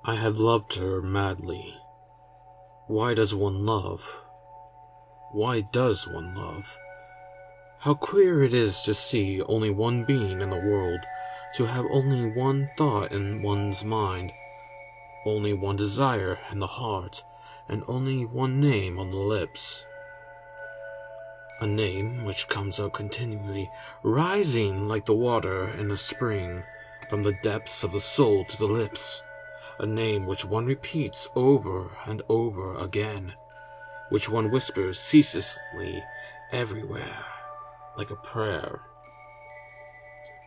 I had loved her madly. Why does one love? Why does one love? How queer it is to see only one being in the world, to have only one thought in one's mind, only one desire in the heart, and only one name on the lips. A name which comes out continually, rising like the water in a spring, from the depths of the soul to the lips. A name which one repeats over and over again, which one whispers ceaselessly everywhere, like a prayer.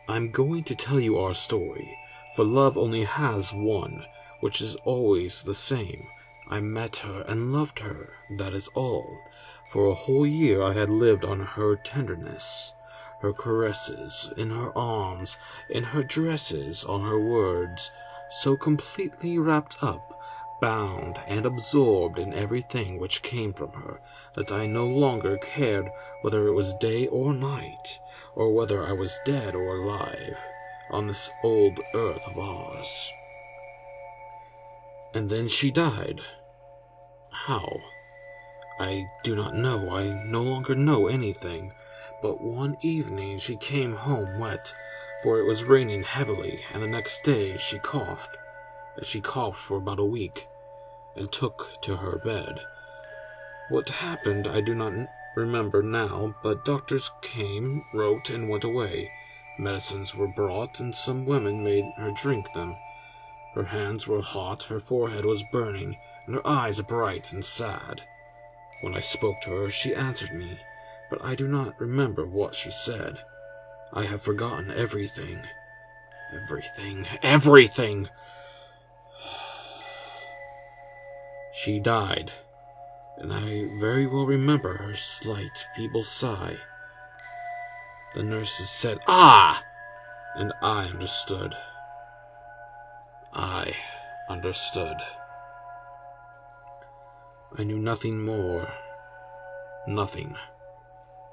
I'm going to tell you our story, for love only has one, which is always the same. I met her and loved her, that is all. For a whole year I had lived on her tenderness, her caresses, in her arms, in her dresses, on her words, so completely wrapped up, bound and absorbed in everything which came from her, that I no longer cared whether it was day or night, or whether I was dead or alive, on this old earth of ours. And then she died. How? I do not know. I no longer know anything. But one evening she came home wet, for it was raining heavily, and the next day she coughed. And she coughed for about a week, and took to her bed. What happened I do not remember now, but doctors came, wrote, and went away. Medicines were brought, and some women made her drink them. Her hands were hot, her forehead was burning, and her eyes bright and sad. When I spoke to her, she answered me, but I do not remember what she said. I have forgotten everything. Everything! She died, and I very well remember her slight, feeble sigh. The nurses said, "Ah!" and I understood. I understood. I knew nothing more. Nothing.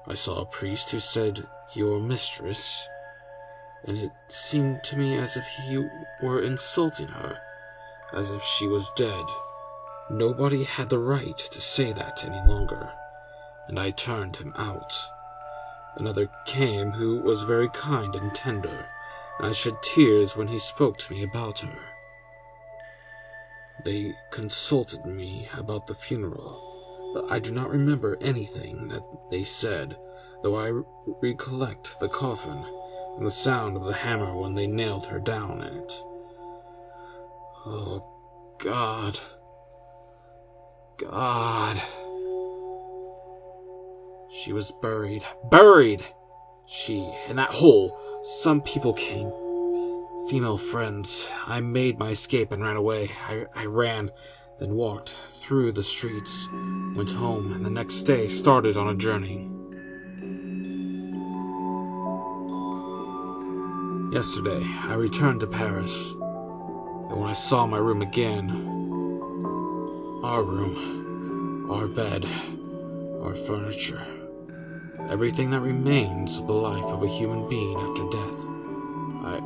I saw a priest who said, "Your mistress," and it seemed to me as if he were insulting her, as if she was dead. Nobody had the right to say that any longer, and I turned him out. Another came who was very kind and tender, and I shed tears when he spoke to me about her. They consulted me about the funeral, but I do not remember anything that they said, though I recollect the coffin and the sound of the hammer when they nailed her down in it. Oh, God. She was buried. She, in that hole. Some people came. Female friends. I made my escape and ran away. I ran, then walked through the streets, went home, and the next day started on a journey. Yesterday, I returned to Paris, and when I saw my room again, our room, our bed, our furniture, everything that remains of the life of a human being after death, I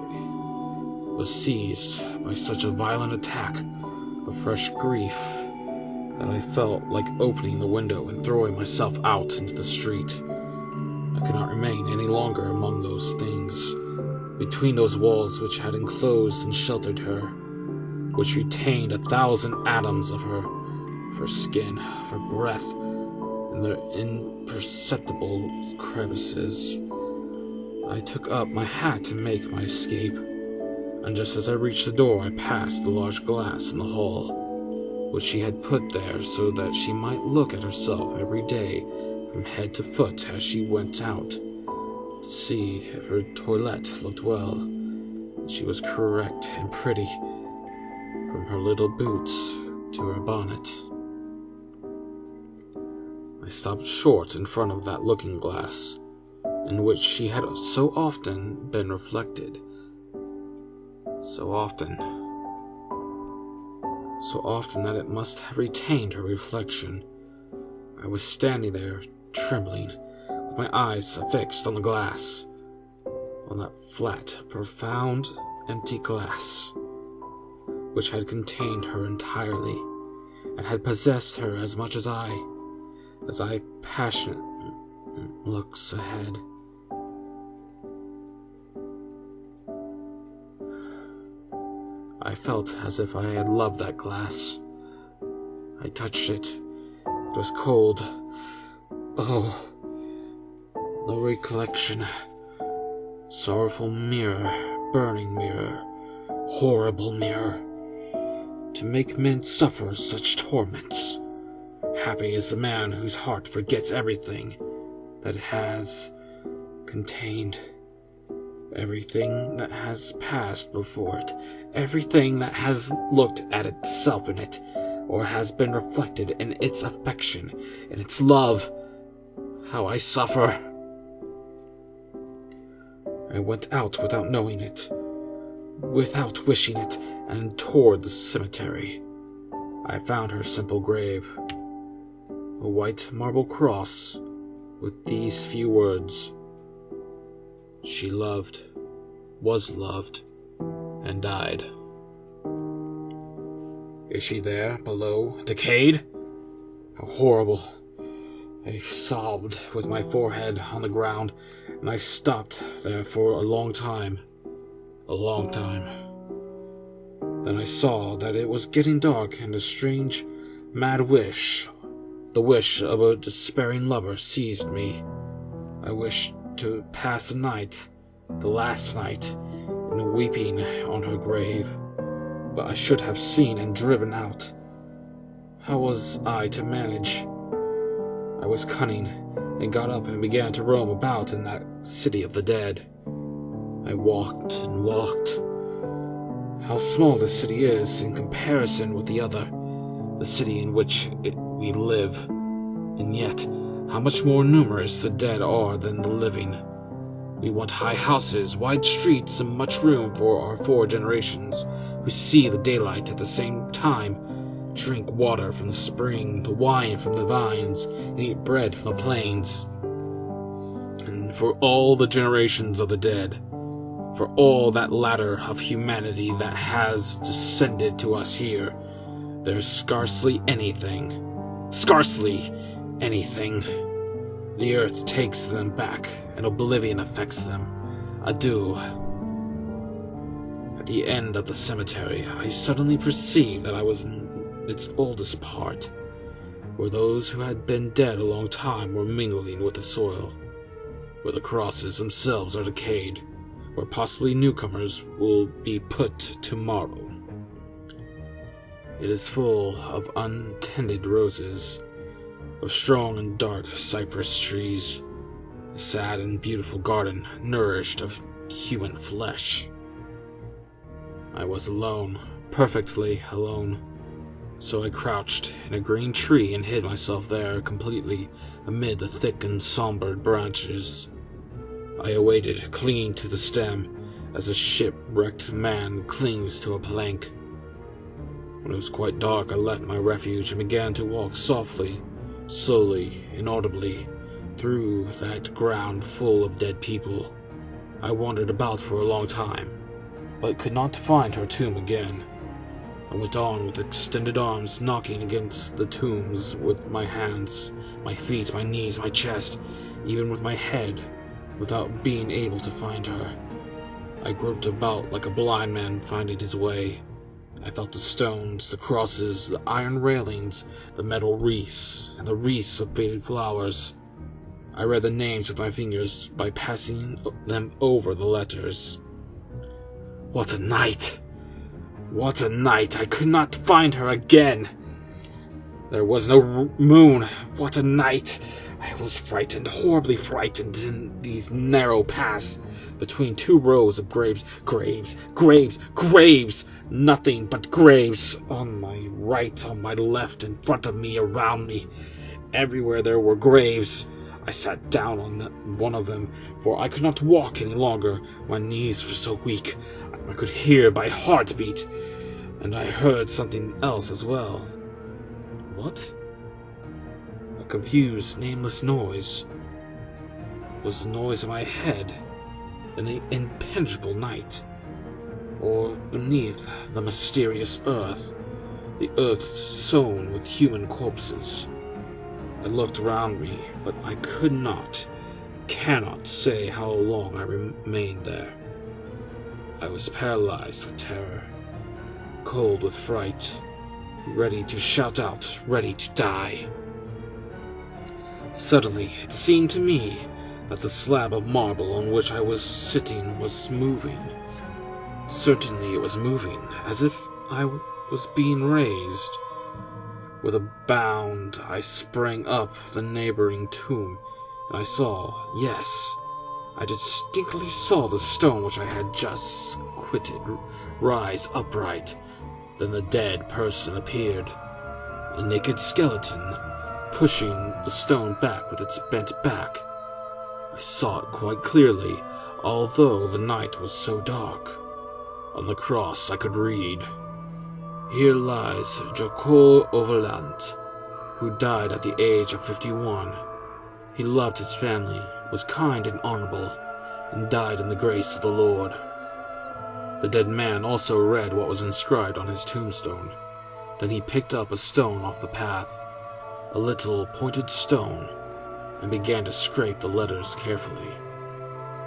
was seized by such a violent attack of fresh grief that I felt like opening the window and throwing myself out into the street. I could not remain any longer among those things, between those walls which had enclosed and sheltered her, which retained 1,000 atoms of her skin, of her breath, in their imperceptible crevices. I took up my hat to make my escape, and just as I reached the door I passed the large glass in the hall, which she had put there so that she might look at herself every day from head to foot as she went out, to see if her toilette looked well, and she was correct and pretty, from her little boots to her bonnet. I stopped short in front of that looking-glass, in which she had so often been reflected. So often that it must have retained her reflection. I was standing there, trembling, with my eyes fixed on the glass, on that flat, profound, empty glass. which had contained her entirely, and had possessed her as much as I passionate looks ahead. I felt as if I had loved that glass. I touched it. It was cold. Oh, the recollection. Sorrowful mirror, burning mirror, horrible mirror. To make men suffer such torments. Happy is the man whose heart forgets everything that it has contained. Everything that has passed before it, everything that has looked at itself in it, or has been reflected in its affection, in its love. How I suffer! I went out without knowing it, without wishing it, and toward the cemetery. I found her simple grave, a white marble cross with these few words: she loved, was loved, and died. Is she there, below, decayed? How horrible! I sobbed with my forehead on the ground, and I stopped there for a long time. A long time. Then I saw that it was getting dark, and a strange, mad wish, the wish of a despairing lover, seized me. I wished to pass the night, the last night, in weeping on her grave. But I should have seen and driven out. How was I to manage? I was cunning, and got up and began to roam about in that city of the dead. I walked and walked. How small this city is in comparison with the other, the city in which we live, and yet how much more numerous the dead are than the living. We want high houses, wide streets, and much room for our 4 generations, who see the daylight at the same time, drink water from the spring, the wine from the vines, and eat bread from the plains. And for all the generations of the dead, for all that ladder of humanity that has descended to us here, there is scarcely anything. The earth takes them back, and oblivion affects them. Adieu. At the end of the cemetery, I suddenly perceived that I was in its oldest part, where those who had been dead a long time were mingling with the soil, where the crosses themselves are decayed, where possibly newcomers will be put tomorrow. It is full of untended roses, of strong and dark cypress trees, a sad and beautiful garden nourished of human flesh. I was alone, perfectly alone, so I crouched in a green tree and hid myself there completely amid the thick and somber branches. I awaited, clinging to the stem, as a shipwrecked man clings to a plank. When it was quite dark, I left my refuge and began to walk softly, slowly, inaudibly, through that ground full of dead people. I wandered about for a long time, but could not find her tomb again. I went on with extended arms, knocking against the tombs with my hands, my feet, my knees, my chest, even with my head, without being able to find her. I groped about like a blind man finding his way. I felt the stones, the crosses, the iron railings, the metal wreaths, and the wreaths of faded flowers. I read the names with my fingers by passing them over the letters. What a night! What a night! I could not find her again! There was no moon. What a night! I was frightened, horribly frightened, in these narrow paths between 2 rows of graves. Graves! Nothing but graves. On my right, on my left, in front of me, around me. Everywhere there were graves. I sat down on one of them, for I could not walk any longer. My knees were so weak. I could hear my heartbeat, and I heard something else as well. What? A confused, nameless noise. It was the noise in my head in the impenetrable night. or beneath the mysterious earth, the earth sown with human corpses. I looked around me, but I cannot say how long I remained there. I was paralyzed with terror, cold with fright, ready to shout out, ready to die. Suddenly, it seemed to me that the slab of marble on which I was sitting was moving. Certainly it was moving, as if I was being raised. With a bound, I sprang up the neighboring tomb, and I distinctly saw the stone which I had just quitted rise upright. Then the dead person appeared, a naked skeleton, pushing the stone back with its bent back. I saw it quite clearly, although the night was so dark. On the cross I could read, "Here lies Jacob Overland, who died at the age of 51. He loved his family, was kind and honorable, and died in the grace of the Lord." The dead man also read what was inscribed on his tombstone. Then he picked up a stone off the path, a little pointed stone, and began to scrape the letters carefully.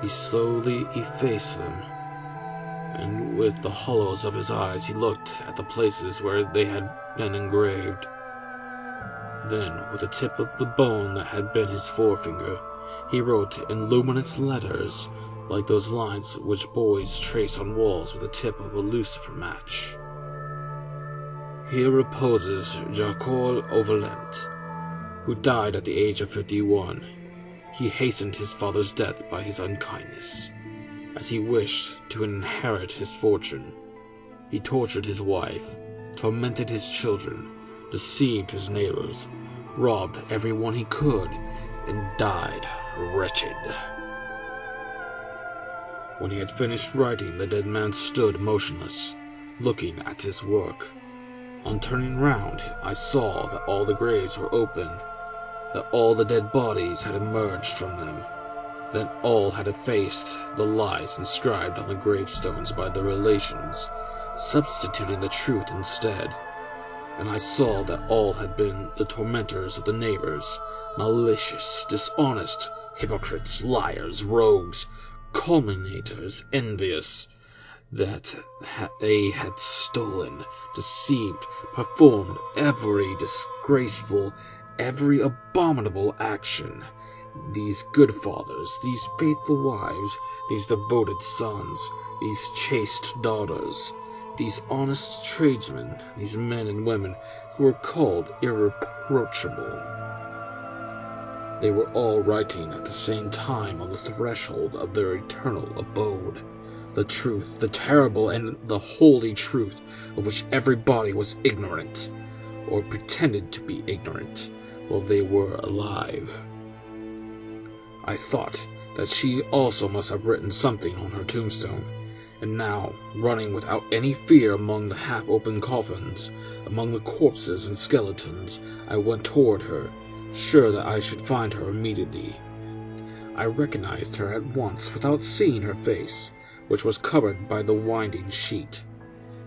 He slowly effaced them, and with the hollows of his eyes he looked at the places where they had been engraved. Then, with the tip of the bone that had been his forefinger, he wrote in luminous letters, like those lines which boys trace on walls with the tip of a lucifer match. "Here reposes Jacob Overland, who died at the age of 51. He hastened his father's death by his unkindness, as he wished to inherit his fortune. He tortured his wife, tormented his children, deceived his neighbors, robbed everyone he could, and died wretched." When he had finished writing, the dead man stood motionless, looking at his work. On turning round, I saw that all the graves were open, that all the dead bodies had emerged from them, that all had effaced the lies inscribed on the gravestones by their relations, substituting the truth instead. And I saw that all had been the tormentors of the neighbors, malicious, dishonest, hypocrites, liars, rogues, calumniators, envious, that they had stolen, deceived, performed every disgraceful, every abominable action. These good fathers, these faithful wives, these devoted sons, these chaste daughters, these honest tradesmen, these men and women who were called irreproachable. They were all writing at the same time on the threshold of their eternal abode. The truth, the terrible and the holy truth, of which everybody was ignorant, or pretended to be ignorant, while they were alive. I thought that she also must have written something on her tombstone, and now, running without any fear among the half-open coffins, among the corpses and skeletons, I went toward her, sure that I should find her immediately. I recognized her at once without seeing her face, which was covered by the winding sheet,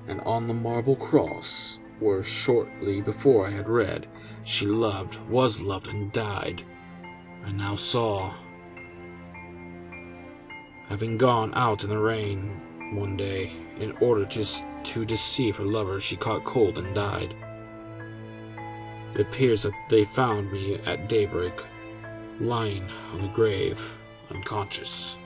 and on the marble cross, where shortly before I had read, "She loved, was loved, and died," I now saw. Having gone out in the rain one day, in order to deceive her lover, she caught cold and died. It appears that they found me at daybreak, lying on the grave, unconscious.